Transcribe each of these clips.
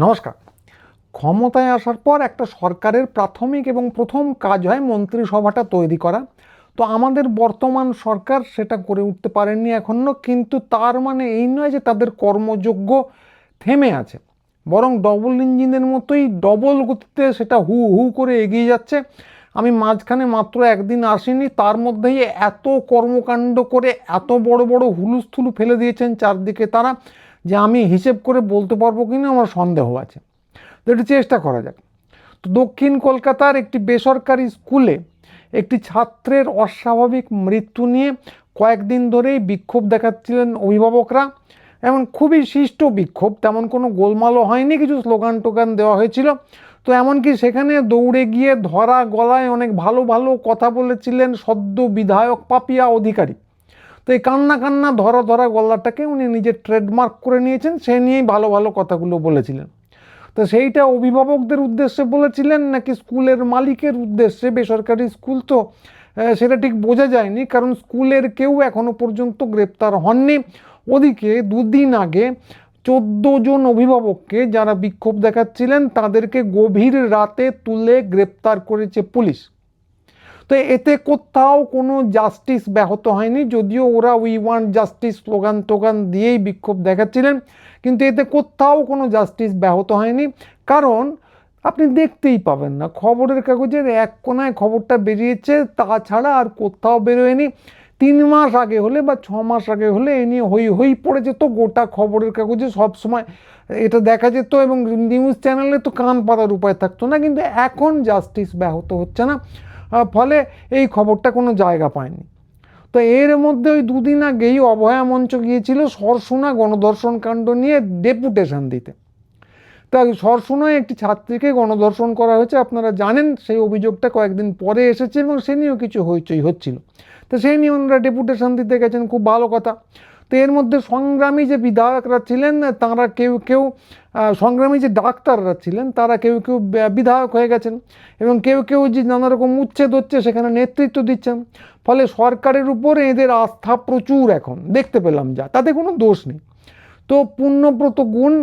নমস্কার। ক্ষমতায় আসার পর একটা সরকারের প্রাথমিক এবং প্রথম কাজ হয় মন্ত্রিসভাটা তৈরি করা। তো আমাদের বর্তমান সরকার সেটা করে উঠতে পারেননি এখনও, কিন্তু তার মানে এই নয় যে তাদের কর্মযোগ্য থেমে আছে, বরং ডবল ইঞ্জিনের মতোই ডবল গতিতে সেটা হু হু করে এগিয়ে যাচ্ছে। আমি মাঝখানে মাত্র একদিন আসিনি, তার মধ্যেই এত কর্মকাণ্ড করে এত বড় বড় হুলুস্থুলু ফেলে দিয়েছেন চারদিকে তারা, যে আমি হিসেব করে বলতে পারবো কিনা আমার সন্দেহ আছে। তো একটু চেষ্টা করা যাক। তো দক্ষিণ কলকাতার একটি বেসরকারি স্কুলে একটি ছাত্রের অস্বাভাবিক মৃত্যু নিয়ে কয়েকদিন ধরেই বিক্ষোভ দেখাচ্ছিলেন অভিভাবকরা। এমন খুবই শিষ্ট বিক্ষোভ, তেমন কোনো গোলমালও হয়নি, কিছু স্লোগান টোগান দেওয়া হয়েছিল। তো এমনকি সেখানে দৌড়ে গিয়ে ধরা গলায় অনেক ভালো ভালো কথা বলেছিলেন সদ্য বিধায়ক পাপিয়া অধিকারী। তো এই কান্না কান্না ধরা ধরা গলাটাকে উনি নিজের ট্রেডমার্ক করে নিয়েছেন, সে নিয়েই ভালো ভালো কথাগুলো বলেছিলেন। তো সেইটা অভিভাবকদের উদ্দেশ্যে বলেছিলেন নাকি স্কুলের মালিকের উদ্দেশ্যে, বেসরকারি স্কুল তো সেটা ঠিক বোঝা যায়নি, কারণ স্কুলের কেউ এখনো পর্যন্ত গ্রেপ্তার হননি। ওদিকে দুদিন আগে 14 জন অভিভাবককে, যারা বিক্ষোভ দেখাচ্ছিলেন তাদেরকে গভীর রাতে তুলে গ্রেপ্তার করেছে পুলিশ। তো এতে কোথাও কোনো জাস্টিস ব্যাহত হয়নি, যদিও ওরা উই ওয়ান্ট জাস্টিস স্লোগান টোগান দিয়েই বিক্ষোভ দেখাচ্ছিলেন, কিন্তু এতে কোথাও কোনো জাস্টিস ব্যাহত হয়নি। কারণ আপনি দেখতেই পাবেন না, খবরের কাগজের এক কোনায় খবরটা বেরিয়েছে, তাছাড়া আর কোথাও বেরোয়নি। 3 মাস আগে হলে বা 6 মাস আগে হলে এ নিয়ে হই হই পড়ে যেত, গোটা খবরের কাগজে সব সময় এটা দেখা যেত এবং নিউজ চ্যানেলে তো কান পাতার উপায় থাকতো না। কিন্তু এখন জাস্টিস ব্যাহত হচ্ছে না, ফলে এই খবরটা কোনো জায়গা পায়নি। তো এর মধ্যে ওই দুদিন আগেই অভয়া মঞ্চ গিয়েছিল সরসুনা গণধর্ষণ কাণ্ড নিয়ে ডেপুটেশন দিতে। তা সরসুনায় একটি ছাত্রীকে গণধর্ষণ করা হয়েছে, আপনারা জানেন। সেই অভিযোগটা কয়েকদিন পরে এসেছে এবং সে নিয়েও কিছু হইচই হচ্ছিল। তো সেই নিয়ে ওনারা ডেপুটেশন দিতে গেছেন, খুব ভালো কথা। তো এর মধ্যে সংগ্রামী যে বিধায়করা ছিলেন তারা কেউ কেউ, সংগ্রামী যে ডাক্তাররা ছিলেন তারা কেউ কেউ বিধায়ক হয়ে গেছেন, এবং কেউ কেউ যে নানা রকম উচ্ছেদ হচ্ছে সেখানে নেতৃত্ব দিচ্ছেন। ফলে সরকারের উপরে এদের আস্থা প্রচুর এখন দেখতে পেলাম, যা তাতে কোনো দোষ নেই। তো পুণ্যব্রত গুণ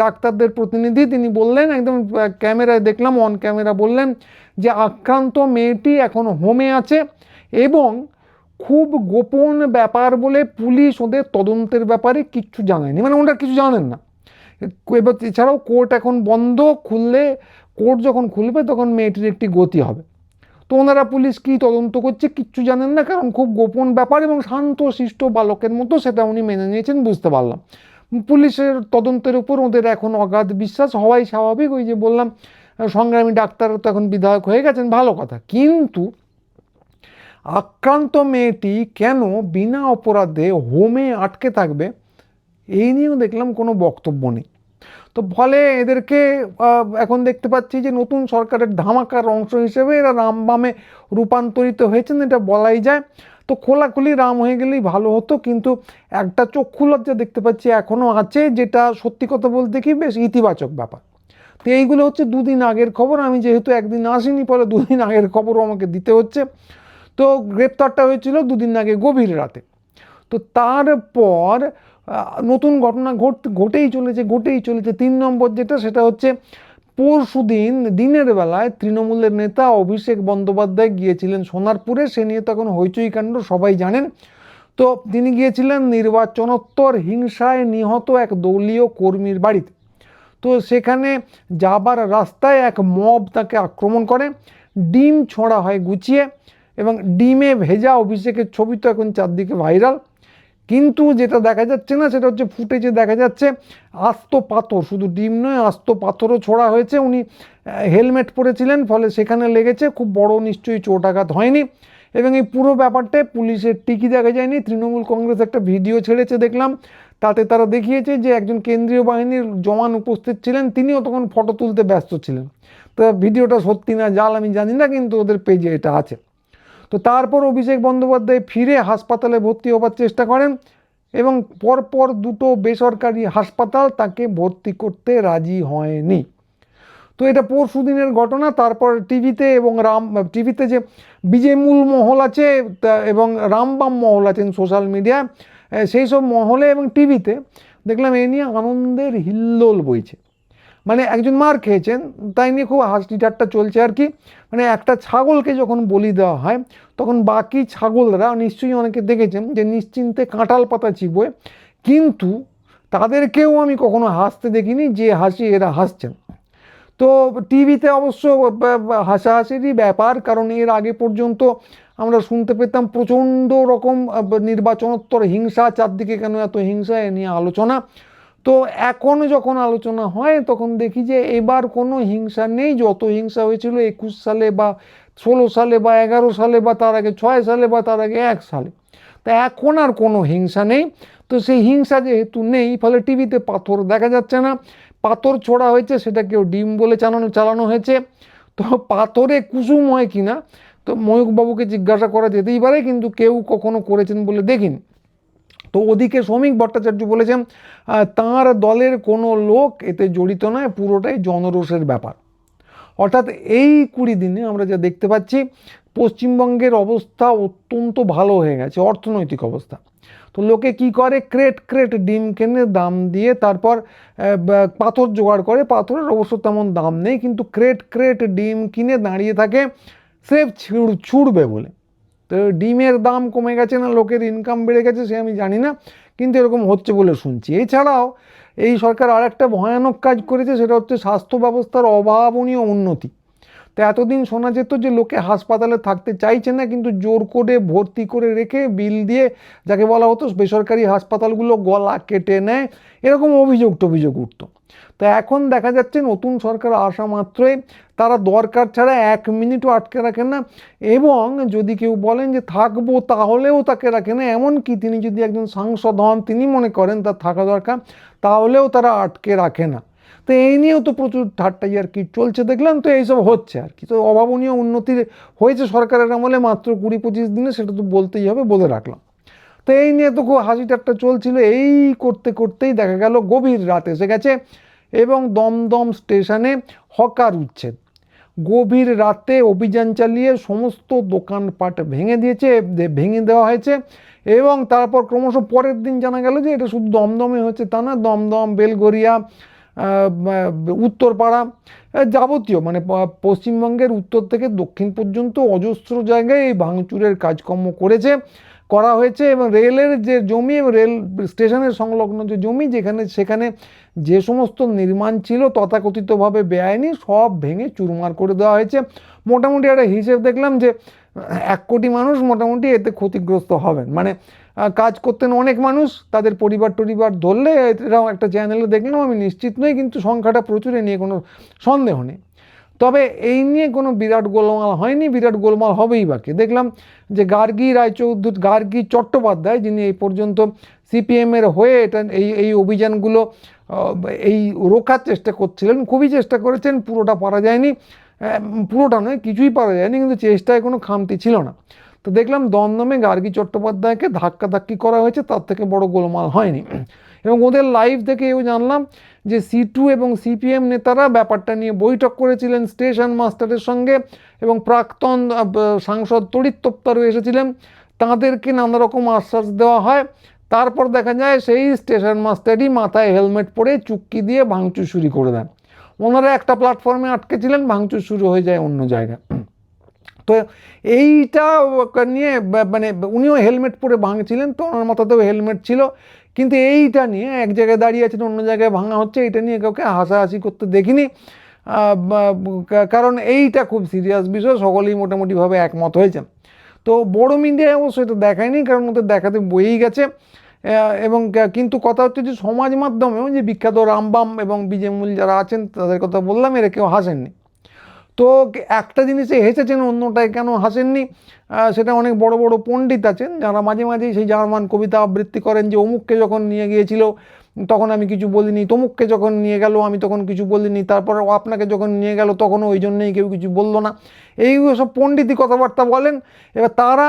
ডাক্তারদের প্রতিনিধি, তিনি বললেন একদম ক্যামেরায় দেখলাম, অন ক্যামেরা বললেন যে আক্রান্ত মেয়েটি এখন হোমে আছে এবং খুব গোপন ব্যাপার বলে পুলিশ ওদের তদন্তের ব্যাপারে কিচ্ছু জানায়নি, মানে ওনারা কিছু জানেন না। এবার এছাড়াও কোর্ট এখন বন্ধ, কোর্ট যখন খুলবে তখন মেয়েটির একটি গতি হবে। তো ওনারা পুলিশ কি তদন্ত করছে কিচ্ছু জানেন না, কারণ খুব গোপন ব্যাপার এবং শান্ত শিষ্ট বালকের মতো সেটা উনি মেনে নিয়েছেন, বুঝতে পারলাম। পুলিশের তদন্তের উপর ওদের এখন অগাধ বিশ্বাস হওয়াই স্বাভাবিক। ওই যে বললাম, সংগ্রামী ডাক্তার তো এখন বিধায়ক হয়ে গেছেন, ভালো কথা। কিন্তু আক্রান্ত মেয়েটি কেন বিনা অপরাধে হোমে আটকে থাকবে, এই নিয়েও দেখলাম কোনো বক্তব্য নেই। তো ফলে এদেরকে এখন দেখতে পাচ্ছি যে নতুন সরকারের ধামাকার অংশ হিসেবে এরা রামবামে রূপান্তরিত হয়েছেন, এটা বলাই যায়। তো খোলাখুলি রাম হয়ে গেলেই ভালো হতো, কিন্তু একটা চক্ষু লজ্জা দেখতে পাচ্ছি এখনও আছে, যেটা সত্যি কথা বলতে কি বেশ ইতিবাচক ব্যাপার। তো এইগুলো হচ্ছে দুদিন আগের খবর। আমি যেহেতু একদিন আসিনি, ফলে দুদিন আগের খবরও আমাকে দিতে হচ্ছে। তো গ্রেপ্তারটা হয়েছিল দুদিন আগে গভীর রাতে। তো তারপর নতুন ঘটনা ঘটেই চলেছে। 3 নম্বর যেটা, সেটা হচ্ছে পরশুদিন দিনের বেলায় তৃণমূলের নেতা অভিষেক বন্দ্যোপাধ্যায় গিয়েছিলেন সোনারপুরে। সে নিয়ে তো এখন হইচই কাণ্ড, সবাই জানেন। তো তিনি গিয়েছিলেন নির্বাচনোত্তর হিংসায় নিহত এক দলীয় কর্মীর বাড়িতে। তো সেখানে যাবার রাস্তায় এক মব তাকে আক্রমণ করে, ডিম ছোঁড়া হয় গুছিয়ে, এবং ডিমে ভেজা অভিষেকের ছবি তো এখন চারদিকে ভাইরাল। কিন্তু যেটা দেখা যাচ্ছে না সেটা হচ্ছে ফুটেজে দেখা যাচ্ছে আস্ত পাথর, শুধু ডিম নয় আস্ত পাথরও ছোড়া হয়েছে। উনি হেলমেট পরেছিলেন, ফলে সেখানে লেগেছে, খুব বড় নিশ্চয়ই চোট আঘাত হয়নি। এবং এই পুরো ব্যাপারটায় পুলিশের টিকি দেখা যায়নি। তৃণমূল কংগ্রেস একটা ভিডিও ছেড়েছে দেখলাম, তাতে তারা দেখিয়েছে যে একজন কেন্দ্রীয় বাহিনীর জওয়ান উপস্থিত ছিলেন, তিনিও তখন ফটো তুলতে ব্যস্ত ছিলেন। তো ভিডিওটা সত্যি না জাল আমি জানি না, কিন্তু ওদের পেজে এটা আছে। তো তারপর অভিষেক বন্দ্যোপাধ্যায় ফিরে হাসপাতালে ভর্তি হবার চেষ্টা করেন, এবং পরপর দুটো বেসরকারি হাসপাতাল তাকে ভর্তি করতে রাজি হয়নি। তো এটা পরশু দিনের ঘটনা। তারপর টিভিতে এবং টিভিতে যে বিজেমূল মহল আছে এবং রামবাম মহল আছেন সোশ্যাল মিডিয়ায়, সেই সব মহলে এবং টিভিতে দেখলাম এ নিয়ে আনন্দের হিল্লোল বইছে। মানে একজন মার খেয়েছেন, তাই নিয়ে খুব হাসি ঠাট্টা চলছে আর কি। মানে একটা ছাগলকে যখন বলি দেওয়া হয় তখন বাকি ছাগলরা নিশ্চয়ই অনেকে দেখেছেন যে নিশ্চিন্তে কাঁঠাল পাতা চিবোয়, কিন্তু তাদেরকেও আমি কখনো হাসতে দেখিনি যে হাসি এরা হাসছেন। তো টিভিতে অবশ্য হাসাহাসিরই ব্যাপার, কারণ এর আগে পর্যন্ত আমরা শুনতে পেতাম প্রচণ্ড রকম নির্বাচনোত্তর হিংসা, চারদিকে কেন এত হিংসা, এ নিয়ে আলোচনা। তো এখন যখন আলোচনা হয় তখন দেখি যে এবার কোনো হিংসা নেই। যত হিংসা হয়েছিল 21 সালে বা 16 সালে বা 11 সালে বা তার আগে 6 সালে বা তার আগে 1 সালে, তা এখন আর কোনো হিংসা নেই। তো সেই হিংসা যেহেতু নেই, ফলে টিভিতে পাথর দেখা যাচ্ছে না। পাথর ছোড়া হয়েছে, সেটা কেউ ডিম বলে চালানো হয়েছে। তো পাথরে কুসুম হয় কিনা তো ময়ূকবাবুকে জিজ্ঞাসা করা যেতেই পারে, কিন্তু কেউ কখনো করেছেন বলে দেখিনি। তো ওদিকে শ্রমিক ভট্টাচার্য বলেছেন তাঁর দলের কোনো লোক এতে জড়িত নয়, পুরোটাই জনরোষের ব্যাপার। অর্থাৎ এই 20 দিনে আমরা যা দেখতে পাচ্ছি, পশ্চিমবঙ্গের অবস্থা অত্যন্ত ভালো হয়ে গেছে, অর্থনৈতিক অবস্থা। তো লোকে কি করে, ক্রেট ক্রেট ডিম কেনে দাম দিয়ে, তারপর পাথর জোগাড় করে। পাথরের অবশ্য তেমন দাম নেই, কিন্তু ক্রেট ক্রেট ডিম কিনে দাঁড়িয়ে থাকে স্রেফ ছুড়বে বলে। তো ডিমের দাম কমে গেছে না লোকের ইনকাম বেড়ে গেছে সে আমি জানি না, কিন্তু এরকম হচ্ছে বলে শুনছি। এছাড়াও এই সরকার আর একটা ভয়ানক কাজ করেছে, সেটা হচ্ছে স্বাস্থ্য ব্যবস্থার অভাবনীয় উন্নতি। তো এতদিন শোনা যেত যে লোকে হাসপাতালে থাকতে চাইছে না, কিন্তু জোর করে ভর্তি করে রেখে বিল দিয়ে, যাকে বলা হতো বেসরকারি হাসপাতালগুলো গলা কেটে নেয়, এরকম অভিযোগ উঠত। তো এখন দেখা যাচ্ছে নতুন সরকার আসা মাত্রই তারা দরকার ছাড়া 1 মিনিটও আটকে রাখেন না, এবং যদি কেউ বলেন যে থাকবো তাহলেও তাকে রাখে না। এমনকি তিনি যদি একজন সাংসদ হন, তিনি মনে করেন তার থাকা দরকার, তাহলেও তারা আটকে রাখে না। তো এই নিয়েও তো প্রচুর ঠাট্টাই আর কি চলছে দেখলাম। তো এইসব হচ্ছে আর কি। তো অভাবনীয় উন্নতি হয়েছে সরকারের আমলে মাত্র 20-25 দিনে, সেটা তো বলতেই হবে, বলে রাখলাম। তো এই নিয়ে তো খুব হাসি ঠাট্টা চলছিল। এই করতে করতেই দেখা গেল গভীর রাত এসে গেছে এবং দমদম স্টেশনে হকার উচ্ছেদ। গভীর রাতে অভিযান চালিয়ে সমস্ত দোকানপাট ভেঙে দেওয়া হয়েছে। এবং তারপর ক্রমশ পরের দিন জানা গেল যে এটা শুধু দমদমে হচ্ছে তা না, দমদম, বেলগড়িয়া, উত্তরপাড়া, যাবতীয় মানে পশ্চিমবঙ্গের উত্তর থেকে দক্ষিণ পর্যন্ত অজস্র জায়গায় এই ভাঙচুরের কাজকর্ম করা হয়েছে। এবং রেলের যে জমি এবং রেল স্টেশনের সংলগ্ন যে জমি, সেখানে যে সমস্ত নির্মাণ ছিল তথাকথিতভাবে বেআইনি, সব ভেঙে চুরমার করে দেওয়া হয়েছে। মোটামুটি একটা হিসেব দেখলাম যে 1 কোটি মানুষ মোটামুটি এতে ক্ষতিগ্রস্ত হবেন। মানে কাজ করতেন অনেক মানুষ, তাদের পরিবার ধরলে, এটাও একটা চ্যানেলে দেখলাম, আমি নিশ্চিত নই, কিন্তু সংখ্যাটা প্রচুর, এ নিয়ে কোনো সন্দেহ নেই। তবে এই নিয়ে কোনো বিরাট গোলমাল হয়নি, বিরাট গোলমাল হবেই বাকি। দেখলাম যে গার্গী চট্টোপাধ্যায়, যিনি এই পর্যন্ত সিপিএমের হয়ে এই অভিযানগুলো এই রোখার চেষ্টা করছিলেন, খুবই চেষ্টা করেছেন, পুরোটা পারা যায়নি, পুরোটা নয় কিছুই পারা যায়নি, কিন্তু চেষ্টায় কোনো খামতি ছিল না। তো দেখলাম দমদমে গার্গী চট্টোপাধ্যায়কে ধাক্কাধাক্কি করা হয়েছে, তার থেকে বড় গোলমাল হয়নি। এবং ওদের লাইভ থেকে এও জানলাম যে C2 এবং সিপিএম নেতারা ব্যাপারটা নিয়ে বৈঠক করেছিলেন স্টেশন মাস্টারের সঙ্গে, এবং প্রাক্তন সাংসদ তড়িৎ তোপ্তারও এসেছিলেন, তাঁদেরকে নানা রকম আশ্বাস দেওয়া হয়। তারপর দেখা যায় সেই স্টেশন মাস্টারই মাথায় হেলমেট পরে চুক্কি দিয়ে ভাঙচুর শুরু করে দেন। ওনারা একটা প্ল্যাটফর্মে আটকে ছিলেন, ভাঙচুর শুরু হয়ে যায় অন্য জায়গায়। তো এইটা নিয়ে মানে উনিও হেলমেট পরে ভাঙছিলেন, তো ওনার মাথাতেও হেলমেট ছিল, কিন্তু এইটা নিয়ে এক জায়গায় দাঁড়িয়ে আছেন, অন্য জায়গায় ভাঙা হচ্ছে, এটা নিয়ে কাউকে হাসাহাসি করতে দেখিনি। কারণ এইটা খুব সিরিয়াস বিষয়, সকলেই মোটামুটিভাবে একমত হয়েছেন। তো বড় মিডিয়ায় অবশ্য এটা দেখায়নি, কারণ ওদের দেখাতে বয়েই গেছে। এবং কিন্তু কথা হচ্ছে যে সমাজ মাধ্যমেও যে বিখ্যাত রামবাম এবং বিজেমূল যারা আছেন তাদের কথা বললাম, এরা কেউ হাসেননি। তো একটা জিনিসে হেসেছেন, অন্যটায় কেন হাসেননি, সেটা অনেক বড় বড় পণ্ডিত আছেন যারা মাঝে মাঝেই সেই জার্মান কবিতা আবৃত্তি করেন যে অমুককে যখন নিয়ে গিয়েছিল তখন আমি কিছু বলিনি, তমুককে যখন নিয়ে গেল আমি তখন কিছু বলিনি, তারপর আপনাকে যখন নিয়ে গেল তখনও ওই জন্যই কেউ কিছু বললো না, এই সব পণ্ডিতি কথাবার্তা বলেন। এবার তারা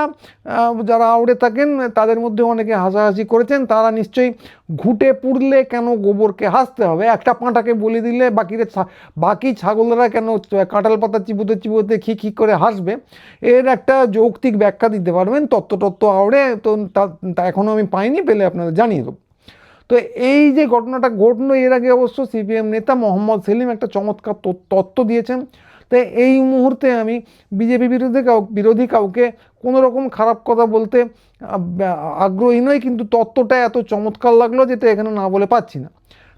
যারা আউড়ে থাকেন তাদের মধ্যে অনেকে হাসাহাসি করেছেন, তারা নিশ্চয়ই ঘুটে পুড়লে কেন গোবরকে হাসতে হবে, একটা পাঁটাকে বলে দিলে বাকি ছাগলরা কেন কাঁঠাল পাতা চিবোতে চিবোতে খি করে হাসবে, এর একটা যৌক্তিক ব্যাখ্যা দিতে পারবেন তত্ত্ব আউড়ে। তো তা এখনও আমি পাইনি, পেলে আপনাদের জানিয়ে দেবো। তো এই যে ঘটনাটা ঘটলো, এর আগে অবশ্য সিপিএম নেতা মোহাম্মদ সেলিম একটা চমৎকার তত্ত্ব দিয়েছেন। তাই এই মুহূর্তে আমি বিজেপি বিরোধী কাউকে কোনো রকম খারাপ কথা বলতে আগ্রহী নই, কিন্তু তত্ত্বটা এত চমৎকার লাগলো যেটা এখানে না বলে পাচ্ছি না।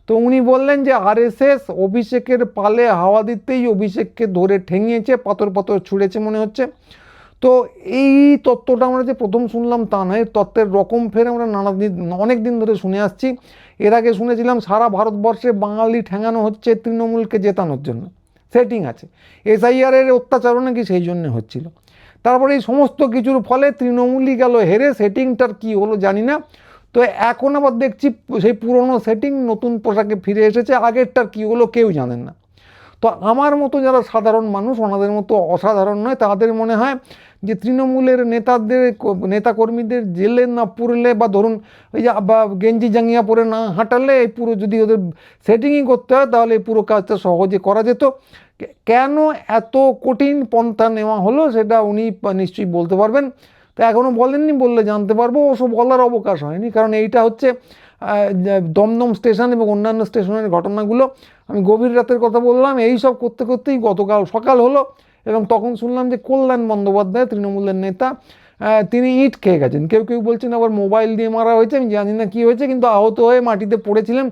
তো উনি বললেন যে আরএসএস অভিষেকের পালে হাওয়া দিতেই অভিষেককে ধরে ঠেঙিয়েছে, পাথর পাথর ছুঁড়েছে মনে হচ্ছে। তো এই তত্ত্বটা আমরা যে প্রথম শুনলাম তা নয়, তত্ত্বের রকম ফের আমরা অনেক দিন ধরে শুনে আসছি। এর আগে শুনেছিলাম সারা ভারতবর্ষে বাঙালি ঠেঙানো হচ্ছে তৃণমূলকে জেতানোর জন্য, সেটিং আছে। এসআইআরের অত্যাচারও নাকি সেই জন্য হচ্ছিল। তারপরে এই সমস্ত কিছুর ফলে তৃণমূলই গেল হেরে, সেটিংটার কি হলো জানি না। তো এখন আবার দেখছি সেই পুরনো সেটিং নতুন পোশাকে ফিরে এসেছে, আগেরটার কি হলো কেউ জানেন না। তো আমার মতো যারা সাধারণ মানুষ, ওনাদের মতো অসাধারণ নয়, তাদের মনে হয় যে তৃণমূলের নেতাকর্মীদের জেলে না পুরলে বা ধরুন ওই যে বা গেঞ্জি জাঙ্গিয়া পরে না হাঁটালে এই পুরো যদি ওদের সেটিংই করতে হয় তাহলে এই পুরো কাজটা সহজে করা যেত। কেন এত কঠিন পন্থা নেওয়া হলো সেটা উনি নিশ্চয়ই বলতে পারবেন। তো এখনও বলেননি, বললে জানতে পারবো। ওসব বলার অবকাশ হয়নি, কারণ এইটা হচ্ছে দমদম স্টেশন এবং অন্যান্য স্টেশনের ঘটনাগুলো। আমি গভীর রাতের কথা বললাম, এই সব করতে করতেই গতকাল সকাল হলো এবং তখন শুনলাম যে কল্যাণ বন্দ্যোপাধ্যায় তৃণমূলের নেতা, তিনি ইট খেয়ে গেছেন। কেউ কেউ বলছেন আবার মোবাইল দিয়ে মারা হয়েছে, আমি জানি না কী হয়েছে, কিন্তু আহত হয়ে মাটিতে পড়েছিলেন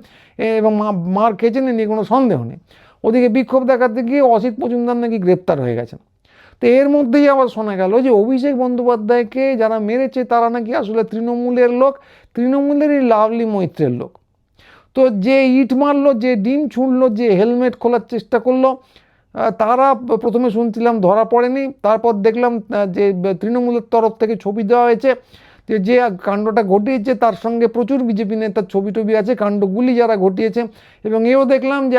এবং মার খেয়েছেন, এ নিয়ে কোনো সন্দেহ নেই। ওদিকে বিক্ষোভ দেখাতে গিয়ে অসিত মজুমদার নাকি গ্রেপ্তার হয়ে গেছেন। তো এর মধ্যেই আবার শোনা গেল যে অভিষেক বন্দ্যোপাধ্যায়কে যারা মেরেছে তারা নাকি আসলে তৃণমূলের লোক, তৃণমূলেরই লাভলি মৈত্রের লোক। তো যে ইট মারলো, যে ডিম ছুঁড়লো, যে হেলমেট খোলার চেষ্টা করলো, তারা প্রথমে শুনছিলাম ধরা পড়েনি। তারপর দেখলাম যে তৃণমূলের তরফ থেকে ছবি দেওয়া হয়েছে যে যে কাণ্ডটা ঘটিয়েছে তার সঙ্গে প্রচুর বিজেপি নেতার ছবি টবি আছে, কাণ্ডগুলি যারা ঘটিয়েছে। এবং এও দেখলাম যে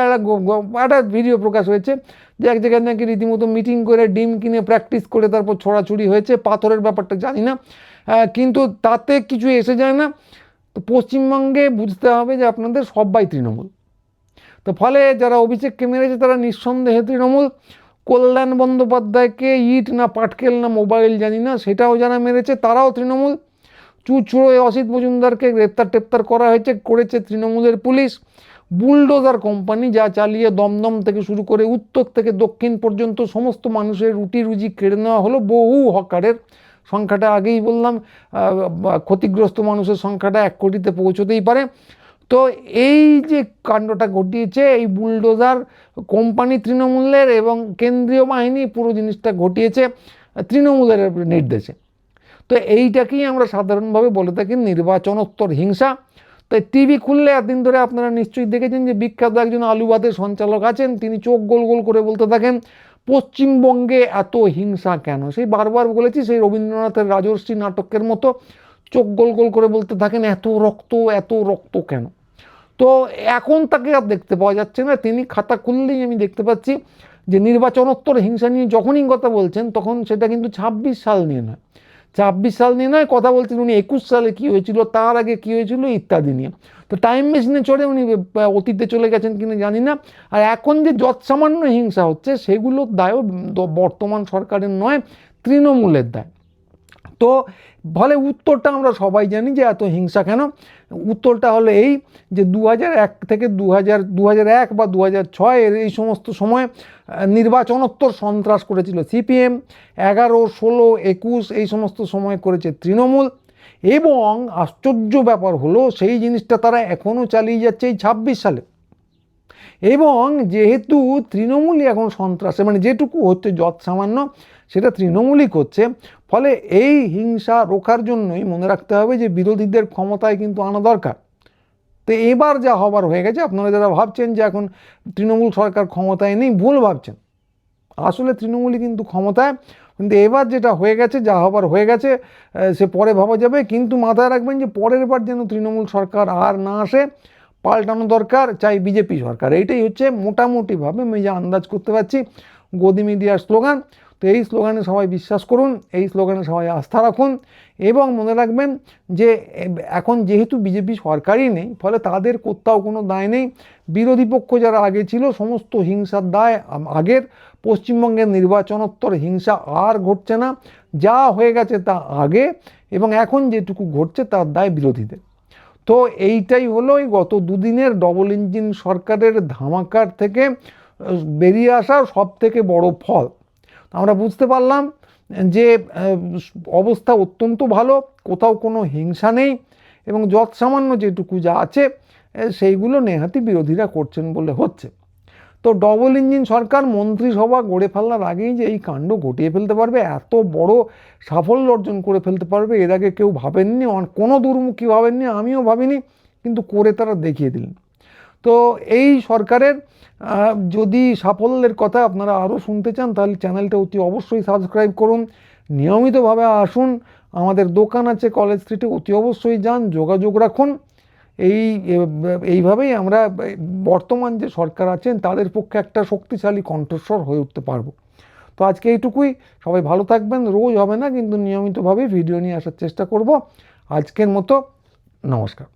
একটা ভিডিও প্রকাশ হয়েছে যে এক জায়গায় নাকি রীতিমতো মিটিং করে ডিম কিনে প্র্যাকটিস করে তারপর ছোড়াছুড়ি হয়েছে। পাথরের ব্যাপারটা জানি না, কিন্তু তাতে কিছু এসে যায় না। তো পশ্চিমবঙ্গে বুঝতে হবে যে আপনাদের সবাই তৃণমূল। তো ফলে যারা অভিষেককে মেরেছে তারা নিঃসন্দেহে তৃণমূল। কল্যাণ বন্দ্যোপাধ্যায়কে ইট না পাটকেল না মোবাইল জানি না সেটাও যারা মেরেছে তারাও তৃণমূল। চুচুড়ো অসিত মজুমদারকে গ্রেপ্তার করা হয়েছে, করেছে তৃণমূলের পুলিশ। বুলডোজার কোম্পানি যা চালিয়ে দমদম থেকে শুরু করে উত্তর থেকে দক্ষিণ পর্যন্ত সমস্ত মানুষের রুটি রুজি কেড়ে নেওয়া হলো। বহু হকারের সংখ্যাটা আগেই বললাম, ক্ষতিগ্রস্ত মানুষের সংখ্যাটা 1 কোটিতে পৌঁছতেই পারে। তো এই যে কাণ্ডটা ঘটিয়েছে এই বুলডোজার কোম্পানি তৃণমূলের, এবং কেন্দ্রীয় বাহিনী পুরো জিনিসটা ঘটিয়েছে তৃণমূলের নির্দেশে। তো এইটাকেই আমরা সাধারণভাবে বলে থাকি নির্বাচনোত্তর হিংসা। তাই টিভি খুললে এতদিন ধরে আপনারা নিশ্চয়ই দেখেছেন যে বিখ্যাত একজন আলুবাদের সঞ্চালক আছেন, তিনি চোখ গোল গোল করে বলতে থাকেন পশ্চিমবঙ্গে এত হিংসা কেন। সেই বারবার বলেছি, সেই রবীন্দ্রনাথের রাজর্ষি নাটকের মতো চোখ গোল গোল করে বলতে থাকেন এত রক্ত কেন। তো এখন তাকে আর দেখতে পাওয়া যাচ্ছে না। তিনি খাতা খুললেই আমি দেখতে পাচ্ছি যে নির্বাচনোত্তর হিংসা নিয়ে যখনই কথা বলছেন তখন সেটা কিন্তু 26 সাল নিয়ে নয়, 26 সাল নিয়ে নয়, কথা বলছেন উনি 21 সালে কী হয়েছিল, তার আগে কী হয়েছিল ইত্যাদি নিয়ে। তো টাইম মেশিনে চড়ে উনি অতীতে চলে গেছেন কিনা জানি না। আর এখন যে যৎসামান্য হিংসা হচ্ছে সেগুলোর দায়ও বর্তমান সরকারের নয়, তৃণমূলের দায়। তো ফলে উত্তরটা আমরা সবাই জানি যে এত হিংসা কেন। উত্তরটা হলো এই যে 2001 থেকে 2001 বা 2006 এই সমস্ত সময় নির্বাচনোত্তর সন্ত্রাস করেছিল সিপিএম, 11, 16, 21 এই সমস্ত সময় করেছে তৃণমূল। এবং আশ্চর্য ব্যাপার হলো সেই জিনিসটা তারা এখনও চালিয়ে যাচ্ছে এই 26 সালে। এবং যেহেতু তৃণমূলই এখন সন্ত্রাসে, মানে যেটুকু হচ্ছে যৎসামান্য সেটা তৃণমূলই করছে, ফলে এই হিংসা রোখার জন্যই মনে রাখতে হবে যে বিরোধীদের ক্ষমতায় কিন্তু আনা দরকার। তো এবার যা হবার হয়ে গেছে, আপনারা যারা ভাবছেন যে এখন তৃণমূল সরকার ক্ষমতায় নেই, ভুল ভাবছেন। আসলে তৃণমূলই কিন্তু ক্ষমতায়, কিন্তু এবার যেটা হয়ে গেছে, যা হবার হয়ে গেছে, সে পরে ভাবা যাবে। কিন্তু মাথায় রাখবেন যে পরের বার যেন তৃণমূল সরকার আর না আসে, পাল্টানো দরকার, চাই বিজেপি সরকার। এইটাই হচ্ছে মোটামুটিভাবে আমি যা আন্দাজ করতে পারছি গদি মিডিয়ার স্লোগান। তো এই স্লোগানে সবাই বিশ্বাস করুন, এই স্লোগানে সবাই আস্থা রাখুন, এবং মনে রাখবেন যে এখন যেহেতু বিজেপি সরকারই নেই, ফলে তাদের কোথাও কোনো দায় নেই। বিরোধী পক্ষ যারা আগে ছিল সমস্ত হিংসার দায় আগের। পশ্চিমবঙ্গের নির্বাচনোত্তর হিংসা আর ঘটছে না, যা হয়ে গেছে তা আগে, এবং এখন যেটুকু ঘটছে তার দায় বিরোধীদের। তো এইটাই হলো এই গত দুদিনের ডবল ইঞ্জিন সরকারের ধামাকার থেকে বেরিয়ে আসা সব থেকে বড় ফল। আমরা বুঝতে পারলাম যে অবস্থা অত্যন্ত ভালো, কোথাও কোনো হিংসা নেই, এবং যৎসামান্য যেটুকু যা আছে সেইগুলো নেহাতি বিরোধীরা করছেন বলে হচ্ছে। তো ডবল ইঞ্জিন সরকার মন্ত্রিসভা গড়ে ফেলার আগেই যে এই কাণ্ড ঘটিয়ে ফেলতে পারবে, এত বড় সাফল্য অর্জন করে ফেলতে পারবে, এর আগে কেউ ভাবেননি, কোনো দুর্মুখী ভাবেননি, আমিও ভাবিনি, কিন্তু করে তারা দেখিয়ে দিলেন। তো এই সরকারের যদি সাফল্যের কথা আপনারা আরও শুনতে চান তাহলে চ্যানেলটা অতি অবশ্যই সাবস্ক্রাইব করুন, নিয়মিতভাবে আসুন, আমাদের দোকান আছে কলেজ স্ট্রিটে, অতি অবশ্যই যান, যোগাযোগ রাখুন। এইভাবেই আমরা বর্তমান যে সরকার আছেন তাদের পক্ষে একটা শক্তিশালী কণ্ঠস্বর হয়ে উঠতে পারবো। তো আজকে এইটুকুই, সবাই ভালো থাকবেন। রোজ হবে না, কিন্তু নিয়মিতভাবে ভিডিও নিয়ে আসার চেষ্টা করব। আজকের মতো নমস্কার।